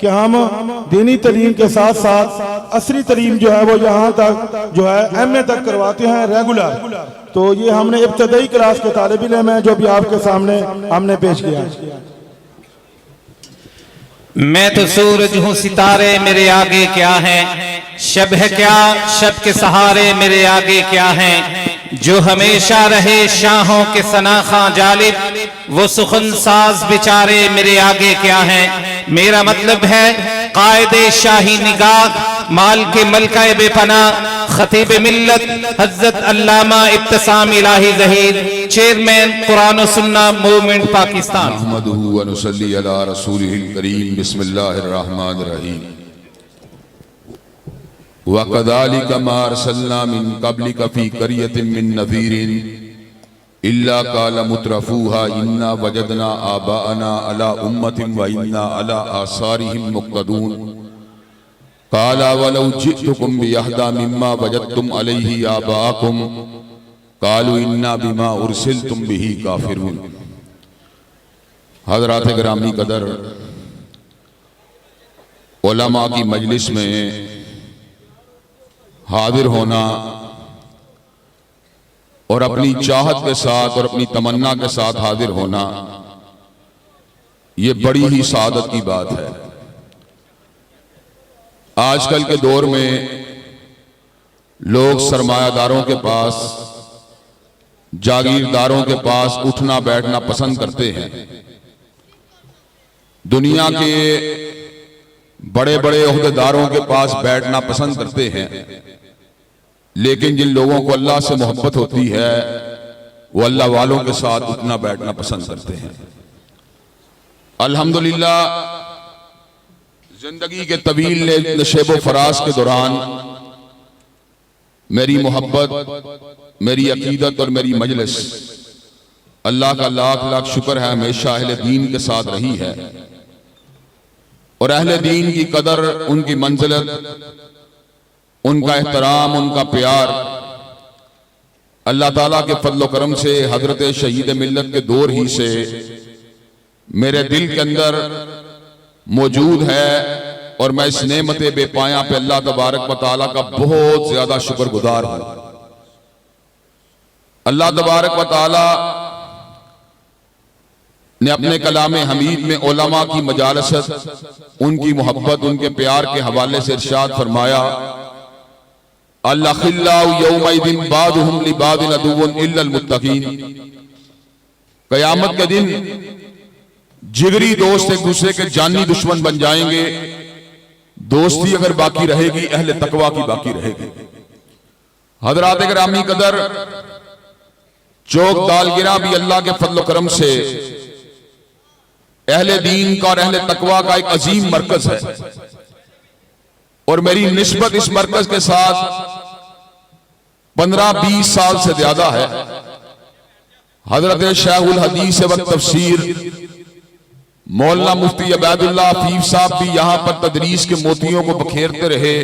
कि हम दीनी तालीम के साथ साथ असरी तालीम जो है वो यहाँ तक जो है MA तक करवाते हैं रेगुलर। तो ये हमने इब्तदाई क्लास के तालिब इल्म है जो भी आपके सामने हमने पेश किया। मैं तो सूरज हूँ, सितारे मेरे आगे क्या हैं, शब है क्या शब के सहारे मेरे आगे क्या हैं, जो हमेशा रहे शाहों के सनाखा जालिब, वो सुखन साज बेचारे मेरे आगे क्या हैं। मेरा मतलब है कायदे शाही निगाह माल के मलका बेपना खतीब मिल्लत हज़रत अल्लामा इब्तिसाम इलाही ज़हीर, चेयरमैन कुरान और सुन्ना मूवमेंट पाकिस्तान। नहमदुहु व नुसल्ली अला रसूलिहिल करीम, बिस्मिल्लाहिर रहमानिर रहीम। व कज़ालिका मा अरसलना मिन क़ब्लिका फ़ी क़रयतिन मिन नज़ीरिन इल्ला क़ाल मुत्रफूहा इन्ना वजदना आबाअना अला उम्मतिन व इन्ना अला आसारिहिम मुक़्तदून। क़ाला वलौ जिअतुकुम बिअहदा मिम्मा वजदतुम अलैहि आबाअकुम क़ालू इन्ना बिमा उरसिलतुम बिही काफ़िरून। हज़रात गिरामी कदर, उलमा की मजलिस में हाजिर होना और अपनी चाहत के साथ और अपनी तमन्ना के साथ हाजिर होना, ये बड़ी ही सादत की बात है। आजकल के दौर में लोग सरमायादारों के पास, जागीरदारों के पास उठना बैठना पसंद करते हैं। दुनिया के बड़े बड़े ओहदेदारों के पास बैठना पसंद करते हैं, लेकिन जिन लोगों को अल्लाह से मोहब्बत होती है वो अल्लाह वालों के साथ उठना बैठना पसंद करते हैं। अल्हम्दुलिल्लाह, जिंदगी के तवील नशेबो फराज के दौरान मेरी मोहब्बत, मेरी अकीदत और मेरी मजलिस, अल्लाह का लाख लाख शुक्र है, हमेशा अहले दीन के साथ रही है। और अहले दीन की कदर, उनकी मंजिलत, उनका एहतराम, उनका प्यार अल्लाह ताला के फजल करम से हजरत शहीद मिल्लत के दौर ही से मेरे दिल के अंदर मौजूद है। और मैं इस नेमत बेपाया पे अल्लाह तबारक व तआला का बहुत ज्यादा शुक्रगुजार हूं। अल्लाह तबारक व तआला ने अपने कलाम हमीद में उलमा की मजालसत, उनकी मोहब्बत, उनके प्यार के हवाले से इरशाद फरमाया, अल-अखिल्लाउ यौमइदिन बादुहुम लिबादिन अदुव्वुन इल्लल मुत्तकीन। कयामत के दिन जिगरी दोस्त एक दूसरे के जानी दुश्मन बन जाएंगे। दोस्ती अगर बाकी रहेगी, अहले तकवा की बाकी रहेगी। हजरात गिरामी कदर, चौक दालगिरा भी अल्लाह के फजल करम से अहले दीन का और अहले तकवा का एक अजीम मरकज है। और मेरी निस्बत इस मरकज के साथ 15-20 साल से ज्यादा है। हजरत शेखुल हदीस व तफसीर मौलाना मुफ्ती अबैदुल्लाह हफीज साहब भी यहां पर तदरीस के मोतियों को बखेरते रहे।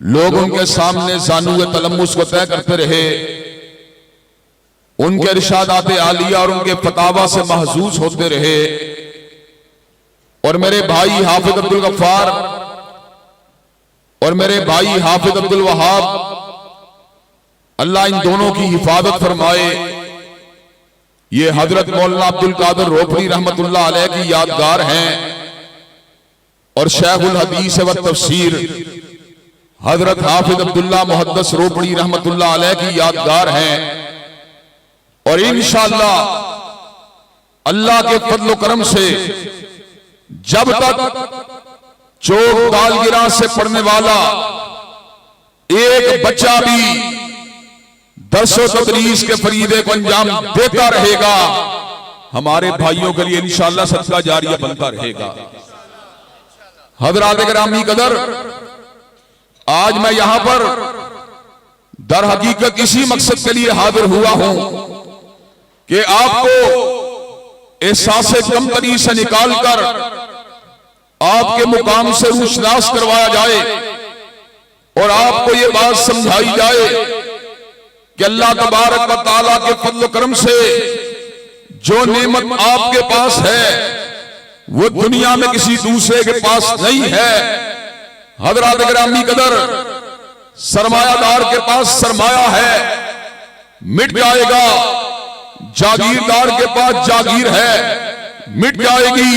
लोग उनके सामने ज़ानुए तलम्मुस को तय करते रहे। उनके इरशादात आलिया और उनके फतावा से महजूज होते रहे। और मेरे भाई हाफिज अब्दुल गफ्फार और मेरे भाई हाफिज अब्दुल वहाब, अल्लाह इन दोनों की हिफाजत फरमाए। ये हजरत मौलाना अब्दुल कादिर रोपड़ी रहमतुल्लाह अलैह की यादगार हैं। और शेखुल हदीस व तफसीर हजरत हाफिज अब्दुल्ला मुहद्दिस रोपड़ी रहमतुल्लाह अलैह की यादगार हैं। और इंशाअल्लाह अल्लाह के फजल करम से जब तक चौक दालगिरा से पढ़ने वाला एक बच्चा भी दर्सो तदरीस के फरीदे को अंजाम देता रहेगा, हमारे भाइयों के लिए इंशाअल्लाह सदका जारिया बनता रहेगा। हज़रात गिरामी कदर, आज मैं यहां पर दर हकीकत इसी मकसद के लिए हाजिर हुआ हूं कि आपको एहसास कमतरी से निकालकर आपके मुकाम से रूशनास करवाया जाए और आपको ये बात समझाई जाए कि अल्लाह तबारक व तआला के फजल करम से जो नेमत आपके पास है वो दुनिया में किसी दूसरे के पास नहीं है। हजरात गिरामी कदर, सरमायादार के पास सरमाया है, मिट जाएगा। जागीरदार के पास जागीर है, मिट जाएगी।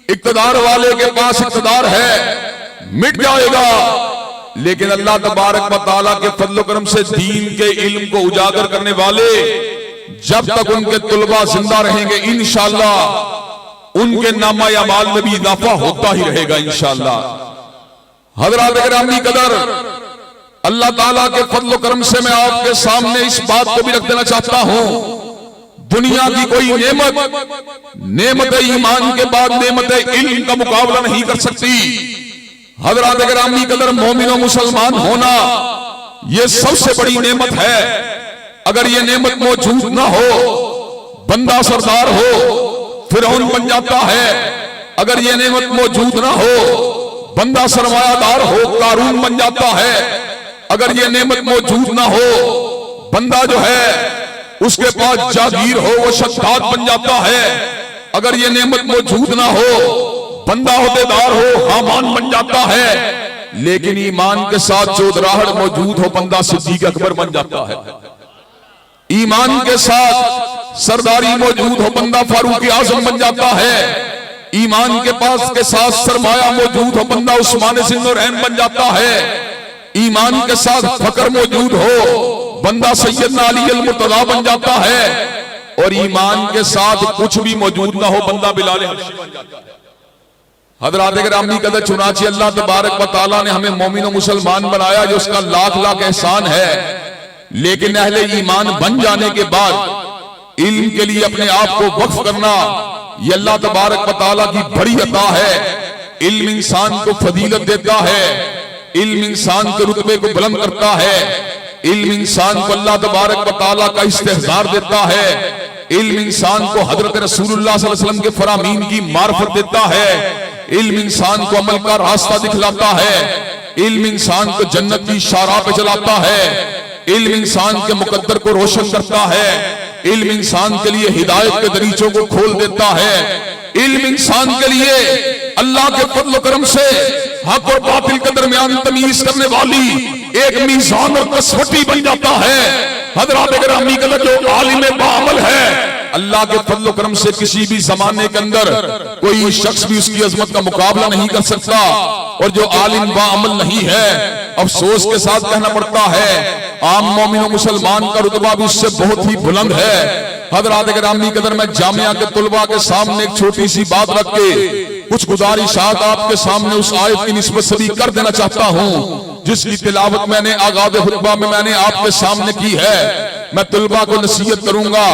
इक्तदार वाले के पास इक्तदार है, मिट जाएगा। लेकिन अल्लाह तबारक व तआला के फजल करम से दीन के इल्म को उजागर करने वाले जब तक उनके तुलबा जिंदा रहेंगे इंशाअल्लाह उनके नामा अमाल में भी इजाफा होता ही रहेगा इंशाअल्लाह। हज़रात गिरामी कदर, अल्लाह ताला के फजल करम से मैं आपके सामने इस बात को भी रख देना चाहता हूं, दुनिया की कोई नेमत ईमान के बाद नेमत इल्म का मुकाबला नहीं कर सकती। हज़रात गिरामी कदर, मोमिन और मुसलमान होना यह सबसे बड़ी नेमत है। अगर यह नेमत मौजूद ना हो, बंदा सरदार हो फिरौन बन जाता है। अगर यह नेमत मौजूद ना हो, बंदा सरमायादार हो कारून बन जाता है। अगर यह नेमत मौजूद ना हो, बंदा जो है उसके पास जागीर हो वो शद्दाद बन जाता है। अगर यह नेमत मौजूद ना हो, बंदा ओहदेदार हो हामान बन जाता है। लेकिन ईमान के साथ चौधराहट मौजूद हो, बंदा सिद्दीक अकबर बन जाता है। ईमान के साथ सरदारी मौजूद हो, बंदा फारूक आजम बन जाता है। ईमान के पास के साथ सरमाया मौजूद हो, बंदा उस्मान ज़िन्नुरैन बन जाता है। ईमान के साथ फकर मौजूद हो, बंदा सैयदना अली अल मुर्तज़ा बन जाता है। और ईमान के साथ कुछ भी मौजूद ना हो, बंदा बिलाल हबशी बन जाता है। हज़रात गिरामी कदर, चुनांचे अल्लाह तबारक व तआला ने हमें मोमिन और मुसलमान बनाया, जो उसका लाख लाख एहसान है। लेकिन अहले ईमान बन जाने के बाद इल्म के लिए अपने आप को वक्फ करना यह अल्लाह तबारक व तआला की बड़ी अता है। इल्म इंसान को फजीलत देता है, इल्म इंसान के रुतबे को बुलंद करता है, इल्म इंसान को अल्लाह तबारक व तआला का इस्तेहजार देता है, इल्म इंसान को हजरत रसूलुल्लाह सल्लल्लाहु अलैहि वसल्लम के फरामीन की मार्फत देता है, इल्म इंसान को अमल का रास्ता दिखलाता है, इल्म इंसान को जन्नत की शारा पे चलाता है, इल्म इंसान के मुकद्दर को रोशन करता है, इल्म इंसान के लिए हिदायत के दरीचों को खोल देता है, इल्म इंसान के लिए अल्लाह के फजल करम से हक और बातिल के दरमियान तमीज करने वाली एक मीज़ान और कसवटी बन जाता है। हज़रात गिरामी कदर, जो आलिम बाअमल है, अल्लाह के फजल करम से किसी भी जमाने के अंदर कोई शख्स भी उसकी अजमत का मुकाबला नहीं कर सकता। और जो आलिम बाअमल नहीं है, अफसोस के साथ कहना पड़ता है, आम मोमिन और मुसलमान का रुतबा भी उससे बहुत ही बुलंद है। हज़रात गिरामी कदर, मैं जामिया के तुलबा के सामने एक छोटी सी बात रख के कुछ गुजारिशात आपके सामने उस आयत की निस्बत से भी कर देना चाहता हूं, जिसकी तिलावत मैंने आगाज़ खुतबा में मैंने आपके सामने की है। मैं तुलबा को नसीहत करूंगा,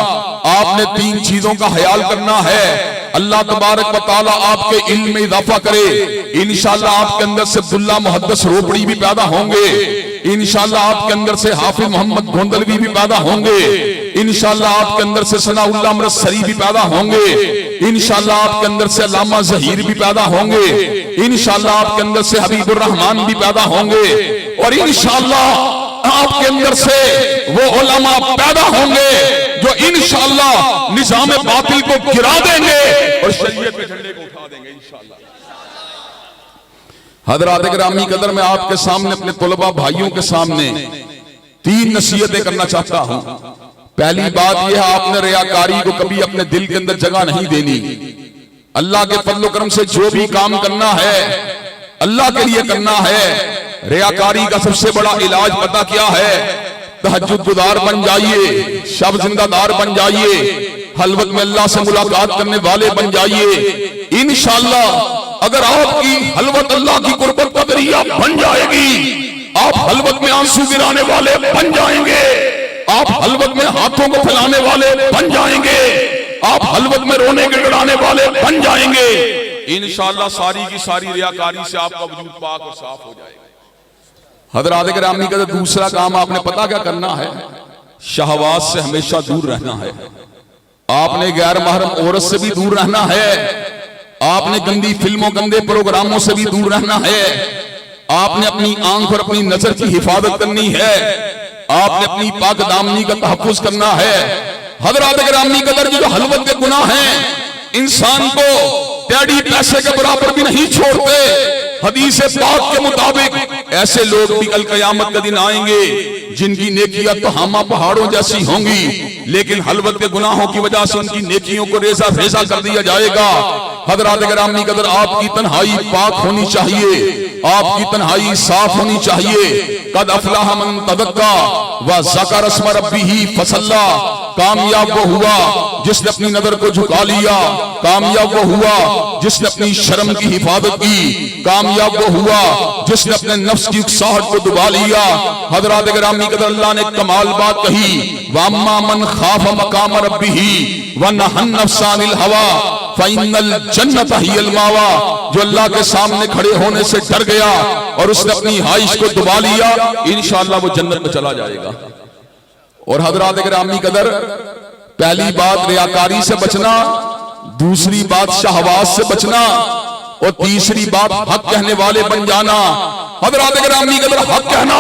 आपने 3 चीजों का ख्याल करना है। अल्लाह तबारक व तआला आपके इल्म में इजाफा करे। इंशाअल्लाह आपके अंदर से अब्दुल्ला मुहद्दिस रोपड़ी भी पैदा होंगे। इंशाअल्लाह आपके अंदर से हाफिज मोहम्मद गोंदलवी भी पैदा होंगे। इंशाअल्लाह आपके अंदर से सनाउल्लाह अमृतसरी भी पैदा होंगे। इंशाअल्लाह आपके अंदर से अल्लामा ज़हीर भी पैदा होंगे। इंशाअल्लाह आपके अंदर से हबीबुर रहमान भी पैदा होंगे। और इंशाअल्लाह आपके अंदर से वो उलमा पैदा होंगे जो इंशाअल्लाह निजाम बातिल को गिरा देंगे और शरीयत के झंडे को उठा देंगे इंशाअल्लाह। हज़रात गिरामी कदर, मैं आपके सामने अपने तुलबा भाइयों के सामने 3 नसीहतें करना चाहता हूं। पहली बात यह है, आपने रियाकारी को कभी अपने दिल के अंदर जगह नहीं देनी। अल्लाह के फजल करम से जो भी काम करना है अल्लाह के लिए करना है। रियाकारी का सबसे बड़ा इलाज पता क्या है? तहज्जुद गुजार बन जाइए, शब जिंदादार बन जाइए, हलवत में अल्लाह से मुलाकात करने वाले बन जाइए। इंशाअल्लाह अगर आपकी हलवत अल्लाह की कुर्बत का जरिया बन जाएगी, आप हलवत में आंसू गिराने वाले बन जाएंगे, आप हलवत में हाथों को फैलाने वाले बन जाएंगे, आप हलवत में रोने गिड़गिड़ाने वाले बन जाएंगे। इंशाअल्लाह सारी की सारी रियाकारी से आपका वजूद पाक और साफ हो जाएगा। हज़रात गिरामी का दूसरा काम आपने पता क्या करना है? शहवात से हमेशा दूर रहना है। आपने गैर महरम औरत से भी दूर रहना है। आपने गंदी फिल्मों गंदे प्रोग्रामों से भी दूर रहना है। आपने अपनी आंख और अपनी नजर की हिफाजत करनी है। आपने अपनी पाक दामनी का तहफ्फुज करना है। हज़रात गिरामी कदर, जो हलवत के गुनाह हैं इंसान को डैडी पैसे के बराबर भी नहीं छोड़ते। हदीस पाक के मुताबिक ऐसे लोग भी कल क़यामत के दिन आएंगे जिनकी नेकियां तो हामा पहाड़ों जैसी होंगी, लेकिन हलवत के गुनाहों की वजह से उनकी नेकियों को रेजा रेजा कर दिया जाएगा। हजरात गिरामी कदर, आपकी तन्हाई पाक होनी चाहिए, आपकी तन्हाई साफ होनी चाहिए। कद अफलाह मन तज़क्का व ज़कर अस्म रब्बिही फसल्ला। कामयाब वो हुआ जिसने अपनी नजर को झुका लिया, कामयाब वो हुआ जिसने अपनी शर्म की हिफाजत की, कामयाब वो हुआ जिसने अपने नफ्स की उकसाहट को दबा लिया। हजरात गिरामी कदर, अल्लाह ने कमाल बात कही, वअम्मा मन खाफ मकाम रब्बिही व नहन नफ्सा अनिल हवा फ़इन्नल जन्नत हियल मावा। जो अल्लाह के सामने खड़े होने से डर गया और उसने अपनी हाइश को दबा लिया, इंशाअल्लाह वो जन्नत में चला जाएगा। और हजरात गिरामी कदर, पहली बात रियाकारी से बचना, दूसरी बात शहवात से बचना, और तीसरी बात हक कहने वाले बन जाना। हजरात गिरामी कदर, हक कहना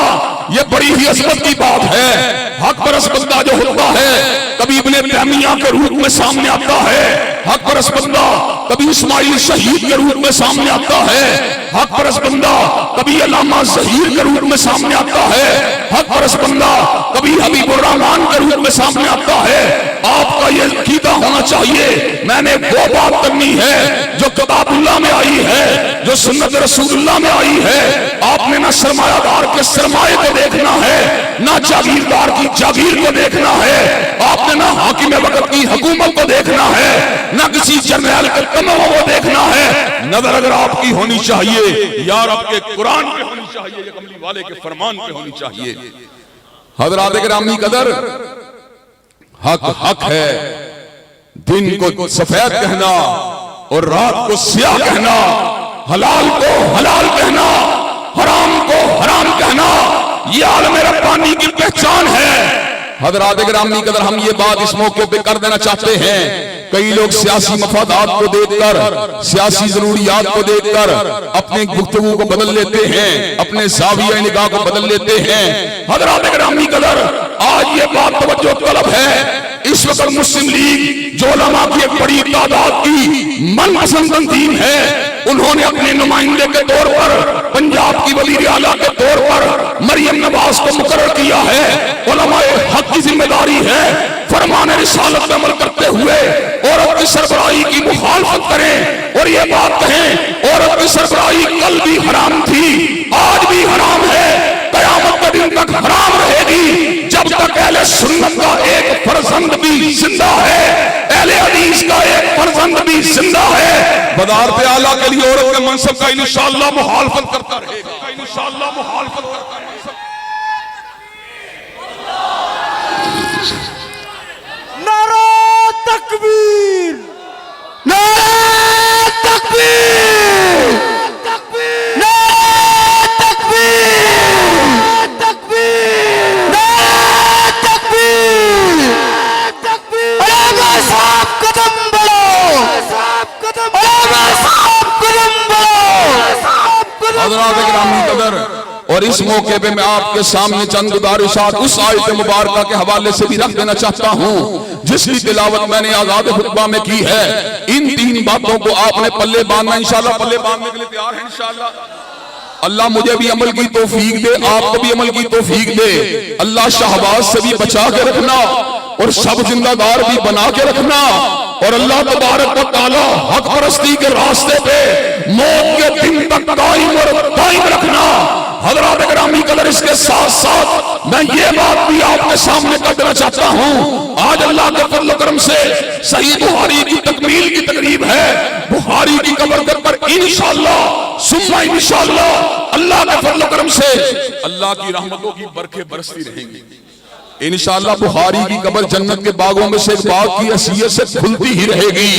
ये बड़ी ही अजमत की बात है। हक परस बंदा जो होता है कभी इब्ने तैमिया के रूप में सामने आता है, हक परस बंदा कभी इस्माइल शहीद के रूप में सामने आता है, हक परस बंदा कभी अल्लामा ज़हीर के रूप में सामने आता है, हक परस बंदा कभी हबीबुर रहमान के रूप में सामने आता है। आपका ये अकीदा होना चाहिए, मैंने वो बात करनी है जो किताबुल्लाह में आई है, जो सुन्नत रसूलुल्लाह में आई है। आपने ना सरमायादार के सरमाए को देखना है, ना जागीरदार की जागीर को देखना है, आपने ना हाकिम वक्त की हुकूमत को देखना है, ना किसी जर्नैल के कमरों को देखना है। नजर अगर आपकी होनी चाहिए यार आपके कुरान पे होनी चाहिए, या कमली वाले के फरमान पे होनी चाहिए। हजरात गिरामी कदर, हक हक है। दिन को सफेद कहना और रात को स्याह कहना, हलाल को हलाल कहना, हराम को हराम कहना, ये आलम रब्बानी की पहचान है। हजरात गिरामी कदर, हम ये बात इस मौके पे कर देना चाहते हैं। कई लोग सियासी मफादात को देखकर, सियासी जरूरियात को देखकर अपने गुफ्तगू को बदल लेते हैं, अपने ज़ाविया निगाह को बदल लेते हैं। हजरात गिरामी कदर, आज ये बात तवज्जो तलब है, इस वक्त मुस्लिम लीग जो उलमा की एक बड़ी तादाद की मनपसंद तंजीम है, उन्होंने अपने नुमाइंदे के तौर पर पंजाब की वज़ीर आला के तौर पर मरियम नवाज को मुकर्रर किया है। उलमाए हक की जिम्मेदारी है फरमाने रिसालत पे अमल करते हुए औरत की सरबराही की मुखालफत करें और ये बात कहें औरत की सरबराही कल भी हराम थी, आज भी हराम है, क़यामत के दिन तक हराम रहेगी। जब तक अहले सुन्नत का एक फर्जंद भी जिंदा है, अहले हदीस का एक फर्जंद भी जिंदा है, वज़ारत आला के लिए औरत के मनसब का इंशाअल्लाह मुखालफत करता रहेगा, इंशाअल्लाह मुखालफत करता रहेगा। नारा तकबीर, नारा तकबीर, नारा तकबीर, नारा तकबीर, उलमा साहब कदम बढ़ो, उलमा साहब कदम बढ़ो। हज़रात गिरामी कदर, और इस मौके पे मैं आपके सामने चंद गुजारिशात उस आयत मुबारका के हवाले से भी रख देना चाहता हूँ जिसकी तिलावत मैंने आज़ाद खुतबा में की है। इन तीन बातों को आपने पल्ले बांधना, इंशाअल्लाह पल्ले बांधने के लिए तैयार हैं इंशाअल्लाह। अल्लाह मुझे भी अमल की तौफीक दे, आपको भी अमल की तौफीक दे। अल्लाह शहबाज से भी बचा के रखना और सब जिंदादार भी बना के रखना, और अल्लाह तबारक व तआला हक परस्ती के रास्ते पे मौत के दिन तक कायम और दायम रखना। हज़रात गिरामी कदर, इसके साथ साथ मैं ये बात भी आपके सामने कर देना चाहता हूँ, आज अल्लाह के फज़ल व करम से सही बुखारी की तकमील की तकरीब है। बुखारी की कब्र पर इंशाअल्लाह सुम्मा इंशाअल्लाह अल्लाह के फज़ल व करम से अल्लाह की रहमतों की बरखें बरसती रहेंगी इंशाअल्लाह। बुखारी की कब्र जन्नत के बागों में से एक बाग की हैसियत से खुलती ही रहेगी।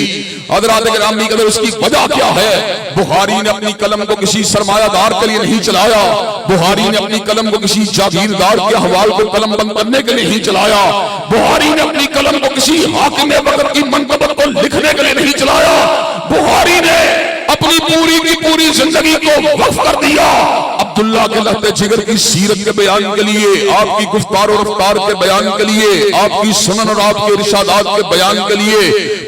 हज़रात गिरामी कदर, उसकी वजह क्या है? बुखारी ने अपनी कलम को किसी सरमायादार के लिए नहीं चलाया, बुखारी ने अपनी कलम को किसी जागीरदार के हवाल को कलम बंद करने के लिए नहीं चलाया, बुखारी ने अपनी कलम को किसी हाकिम वक्त की मनक़बत को लिखने के लिए नहीं चलाया, बुखारी ने अपनी पूरी की पूरी जिंदगी को वक्फ कर दिया अब्दुल्ला के लहते जिगर की सीरत के बयान के लिए, आपकी गुफ्तार और रफ्तार के बयान के लिए, आपकी सुनन और आपके इरशादात के बयान के लिए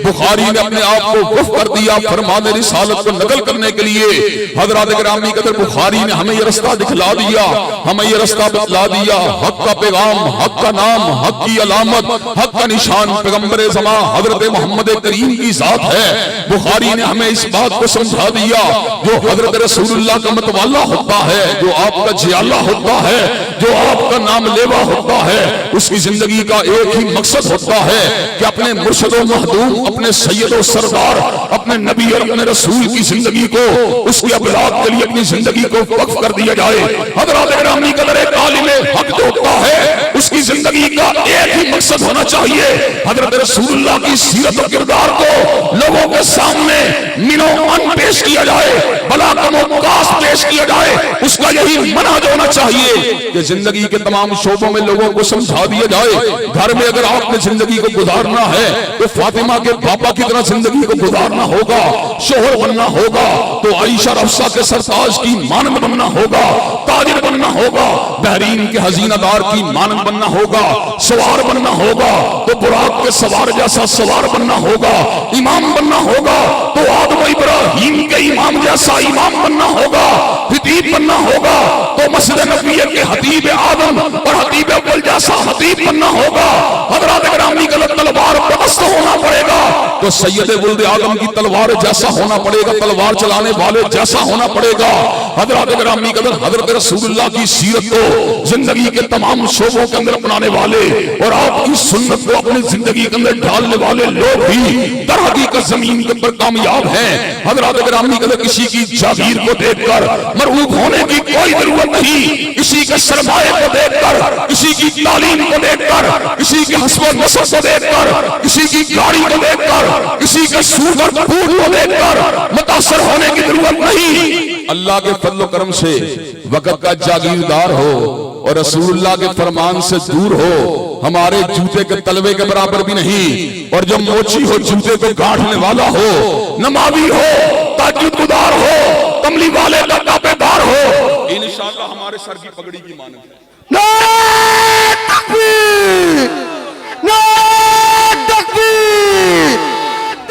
बुखारी ने अपने आप को वक्फ कर दिया फरमान रिसालत को नकल करने के लिए। हजरत गिरामी कदर बुखारी ने हमें ये रास्ता दिखला दिया, हमें ये रास्ता बतला दिया। हक का पैगाम, हक का नाम, हक की अलामत, हक का निशान पैगंबर ज़मा हजरत मोहम्मद करीम की जात है। बुखारी ने हमें इस बात को समझा दिया, जो हजरत रसूलुल्लाह का मतवाला होता है, जो आपका जियाला होता है, जो आपका नाम लेवा होता है, उसकी जिंदगी का एक ही मकसद होता है कि अपने मुर्शिद व महदूम, अपने सैयद व सरदार, अपने नबी और अपने रसूल की जिंदगी को, उसकी अबलाग के लिए अपनी जिंदगी को वक्फ कर दिया जाए। हजरत गिरामी कदर तालिब हक जो होता है, उसकी जिंदगी का एक ही मकसद होना चाहिए, हजरत रसूलुल्लाह की सीरत और किरदार को लोगों के सामने मिनो मन पेश किया जाए, भला कमोकास पेश किया जाए। उसका यही मनहज होना चाहिए कि जिंदगी के तमाम शोबों में लोगों को समझा दिया जाए। घर में अगर आपने जिंदगी को गुजारना है तो फातिमा के पापा की तरह जिंदगी को गुजारना होगा, शोहर बनना होगा तो आयशा रफ्सा के सरताज की मानंद बनना होगा, ताजिर बनना होगा, बहरीन के हजीनादार की मानंद बनना होगा, सवार बनना होगा तो बुराक के सवार जैसा सवार बनना होगा, इमाम बनना होगा तो आदम इब्राहिम के इमाम जैसा इमाम बनना होगा, खतीब बनना होगा तो मस्जिद नबवी के हतीब आदम और हतीब अव्वल जैसा हतीब बनना होगा। हजरत गिरामी का तलवार पस्त होना पड़ेगा तो सैयद वुल्द आदम की तलवार जैसा होना पड़ेगा, तलवार चलाने वाले जैसा होना पड़ेगा। हजरत गिरामी कदर हजरत रसूलुल्लाह की सीरत को जिंदगी के तमाम शोबों के अंदर अपनाने वाले और आपकी सुन्नत को अपनी जिंदगी के अंदर डालने वाले लोग भी दर हकीकत जमीन के ऊपर कामयाब हैं। हजरत गिरामी कदर किसी की जागीर को देखकर मरऊब होने की कोई जरूरत नहीं, किसी के सरमाए को देखकर, किसी की तालीम को देखकर, किसी के हस्ब नस्ब को देखकर, किसी की गाड़ी को देखकर, किसी के सूगर फूट को देखकर मुतासर होने की जरूरत नहीं। अल्लाह के फजल करम से वक़्त का जागीरदार हो और रसूलुल्लाह के फरमान से दूर हो, हमारे जूते के तलवे के बराबर भी नहीं, और जब मोची हो जूते को गांठने वाला हो, नमावी हो, ताज्जुद गुजार हो, कमली वाले का ताबेदार हो, इंशाअल्लाह हमारे सर की पगड़ी की मानंद है। नारे तकबीर, नारे तकबीर,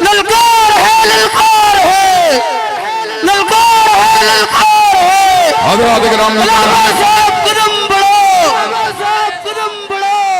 ललकार है, ललकार है, ललकार है, ललकार है। हजरत गिरामी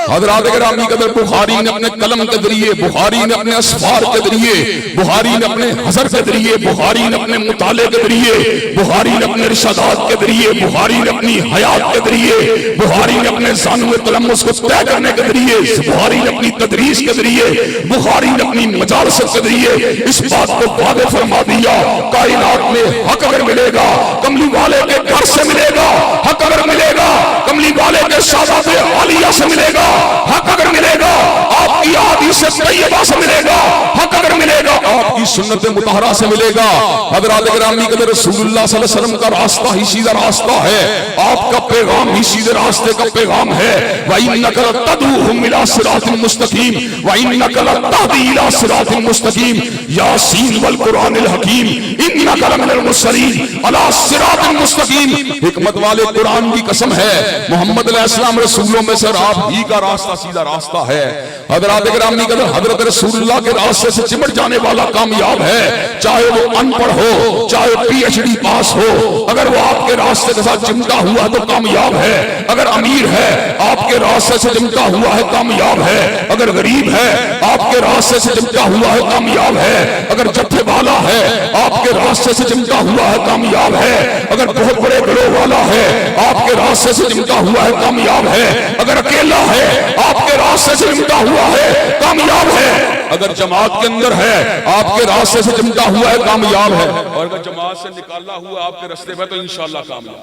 हजरत गिरामी कदर बुखारी ने अपने कलम के जरिए, बुखारी ने अपने असफार के जरिए, बुखारी ने अपने हजर के जरिए, बुखारी ने अपने मुताले के जरिए, बुखारी ने अपने इरशादात के जरिए, बुखारी ने अपनी हयात के जरिए, बुखारी ने अपने ज़ानुए तलम्मुस को तय करने के जरिए, बुखारी ने अपनी तदरीस के जरिए, बुखारी ने अपनी मजालसत के जरिए इस बात को वादे फरमा दिया, कायनात में हक अगर मिलेगा कमली वाले के घर से मिलेगा, हक अगर मिलेगा कमली वाले के सादात आलिया से मिलेगा, हक अगर मिलेगा आपकी हदीस तैयबा से मिलेगा, हक अगर मिलेगा आपकी सुन्नत मुतहरा से मिलेगा। हजरत गिरामी कदर रसूलुल्लाह सल्लल्लाहु अलैहि वसल्लम का रास्ता ही सीधा रास्ता है, आपका पैगाम ही सीधे रास्ते का पैगाम है। व इन्नका लतदूहुम इला सिरातिल मुस्तकीम व इन्नका लतहदी इला सिरातिल मुस्तकीम यासीन वल कुरानिल हकीम इन्नका लमिनल मुरसलीन अला सिरातिल मुस्तकीम। हिकमत वाले कुरान की कसम है, मोहम्मद अलैहि सलाम रसूलों में से आप ही का रास्ता सीधा रास्ता है। हजरत गिरामी कदर हजरत रसूलुल्लाह के रास्ते से चिमट जाने वाला कामयाब है, चाहे वो अनपढ़ हो, चाहे पीएचडी पास हो, अगर वो आपके रास्ते के साथ चिमटा हुआ तो कामयाब है। अगर अमीर है आपके रास्ते से चिमटा हुआ है कामयाब है, अगर गरीब है आपके रास्ते से चिमटा हुआ है कामयाब है, अगर जत्थे वाला है आपके रास्ते से चिमटा हुआ है कामयाब है, अगर बहुत बड़े घरों वाला है आपके रास्ते से चिमटा हुआ है कामयाब है, अगर अकेला है आपके रास्ते से चिमटा हुआ है कामयाब है, अगर जमात के अंदर है आपके रास्ते से चिमटा हुआ है कामयाब है, और अगर जमात से निकाला हुआ आपके रास्ते पे तो इंशाअल्लाह कामयाब।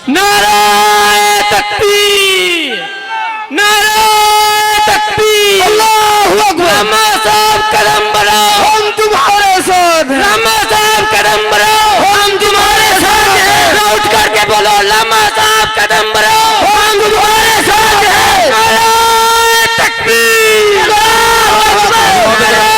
नारे तकबीर, नारे तकबीर, अल्लाहू अकबर। लम्मा साहब कदम बढ़ाओ, हम तुम्हारे साथ हैं। लम्मा साहब कदम बढ़ाओ, हम तुम्हारे साथ हैं। उठ करके बोलो, लम्मा साहब कदम बढ़ाओ, हम तुम्हारे साथ हैं। नारे तकबीर, अल्लाहू अकबर, नारे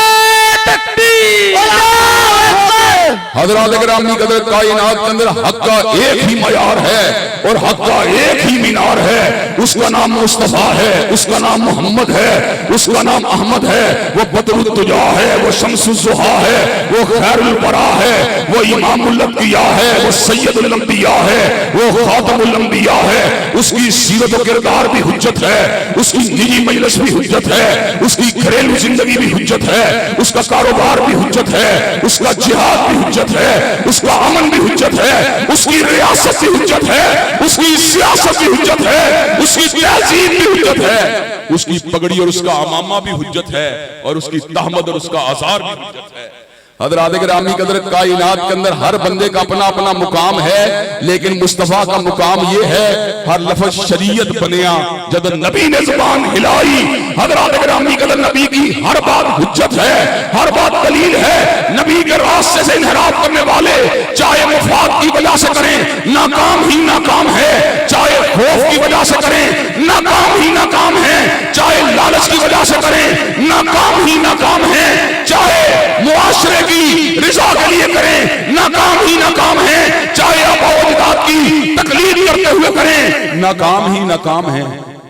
तकबीर, अल्लाहू अकबर। हजरात गिरामी कदर कायनात के अंदर हक का एक ही मयार है और हक का एक ही मीनार है। उसका नाम मुस्तफा है, उसका नाम मोहम्मद है, उसका नाम अहमद है। वो बदरुद्दुजा है, वो शम्सुज़्ज़ुहा है, वो खैरुल बरा है, वो इमामुल अंबिया है, वो सैयदुल अंबिया है, वो खातमुल अंबिया है। उसकी सीरत और किरदार भी हुज्जत है, उसकी निजी मजलिस भी हुज्जत है, उसकी घरेलू जिंदगी भी हुज्जत है, उसका कारोबार भी हुज्जत है, उसका जिहाद भी हुज्जत है, उसका अमन भी हुज्जत है, उसकी रियासत भी हुज्जत है, उसकी सियासत भी हुज्जत है, उसकी तहजीब भी हुज्जत है, उसकी पगड़ी और उसका अमामा भी हुज्जत है, और उसकी तहमद और उसका आज़ार भी हुज्जत है। हज़रात गिरामी कदर कायनात के अंदर हर बंदे का अपना अपना मुकाम है, लेकिन मुस्तफा का मुकाम ये है हर लफ्ज़ शरीयत बनिया जब नबी ने जुबान हिलाई। हज़रात गिरामी कदर नबी की हर बात हुज्जत है, हर बात दलील है। नबी के रास्ते से इनहराफ करने वाले चाहे मुफाद की वजह से करें नाकाम ही नाकाम है, चाहे खौफ की वजह से करें नाकाम ही नाकाम है, चाहे लालच की वजह से करें नाकाम ही नाकाम है, चाहे मुआशरे की रिजा के लिए करें नाकाम ही नाकाम है, चाहे अबाउदात की तकलीद करते हुए करें नाकाम ही नाकाम है,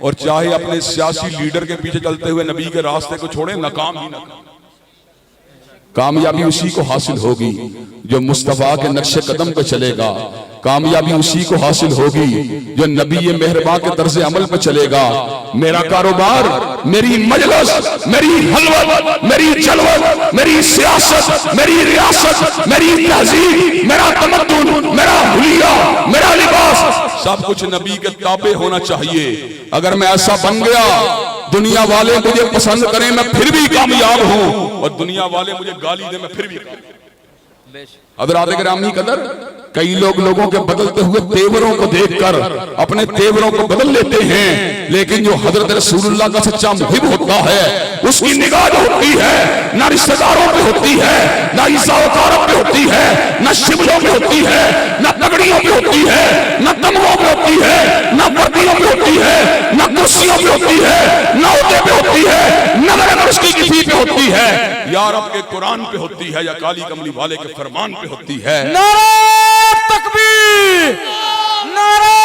और चाहे अपने सियासी लीडर के पीछे चलते हुए नबी के रास्ते को छोड़े नाकाम ही नाकाम। कामयाबी उसी को हासिल होगी जो मुस्तफा के नक्शे कदम पे चलेगा, कामयाबी उसी को हासिल होगी जो नबी मेहरबा के तर्ज अमल पे चलेगा। मेरा कारोबार, मेरी मजलिस, मेरी हलवत, मेरी जलवत, मेरी सियासत, मेरी रियासत, मेरी तहजीब, मेरा तमद्दुन, मेरा हुलिया, मेरा लिबास सब कुछ नबी के ताबे होना चाहिए। अगर मैं ऐसा बन गया दुनिया वाले मुझे पसंद करें मैं फिर भी कामयाब हूं, और दुनिया वाले मुझे गाली दे मैं फिर भी। हज़रात गिरामी कदर कई लोगों के बदलते हुए तेवरों को देखकर अपने तेवरों को बदल लेते हैं, लेकिन जो हजरत रसूलुल्लाह का सच्चा मुहिब होता है उसकी निगाह जो होती है ना रिश्तेदारों पे होती है, ना इज़्ज़त-ओ-करम पे होती है, ना शिबलों पे होती है, ना तगड़ियों पे होती है, ना तमगों पे होती है, ना वर्दियों पे होती है, ना कुर्सियों पे होती है, ना ओहदे पे होती है, ना उसकी किसी पे होती है, या रब के कुरान पे होती है, या काली कमली वाले के फरमान पे होती है। नारे तकबीर, नारे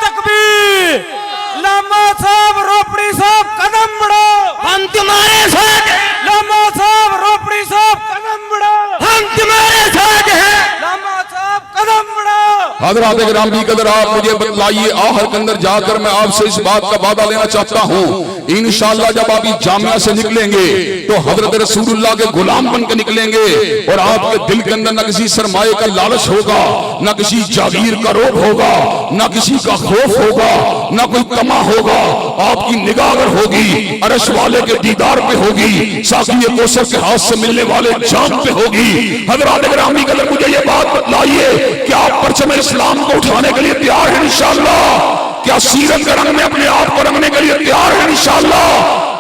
तकबीर। लामा साहब, रोपड़ी साहब, कदम बढ़ाओ, हम तुम्हारे साथ हैं। लामा साहब, रोपड़ी साहब, कदम बढ़ाओ, हम तुम्हारे साथ हैं। लामा साहब, कदम बढ़ाओ। हज़रात गिरामी कदर आप मुझे बतलाइए, आखिर के अंदर जाकर मैं आपसे इस बात का वादा लेना चाहता हूँ, इंशाअल्लाह जब आप इस जामिया से निकलेंगे तो हजरत रसूलुल्लाह के गुलाम बन के निकलेंगे, और आपके दिल के अंदर न किसी सरमाए का लालच होगा, न किसी जागीर का रोग होगा, न किसी का खौफ होगा, न कोई तमा होगा। आपकी निगाह अगर होगी अरश वाले के दीदार पे होगी, साक़िए कौसर के हाथ से मिलने वाले जाम पे होगी। हज़रात गिरामी कदर मुझे ये बात बतलाइए कि आप परचम इस्लाम को उठाने के लिए तैयार हैं इंशाअल्लाह? क्या सीरत के रंग में अपने आप को रंगने के लिए तैयार हैं इंशाअल्लाह?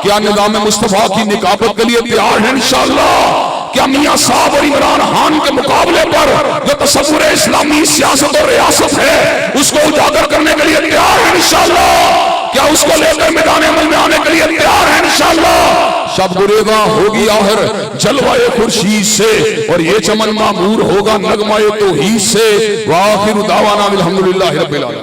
क्या निज़ाम मुस्तफा की निकाबत के लिए तैयार हैं इंशाअल्लाह? क्या मियां साहब और इमरान खान के मुकाबले पर जो तसव्वुर इस्लामी सियासत और रियासत है उसको उजागर करने के लिए तैयार हैं इंशाअल्लाह? क्या उसको लेकर मैदान अमल में आने के लिए तैयार हैं इंशाअल्लाह? शब गुरेगा होगी आहर जलवाए खुर्शीद से, और ये चमन मामूर होगा नगमाए तौहीद से। व आखिरु दावाना अल्हम्दुलिल्लाहि रब्बिल आलमीन।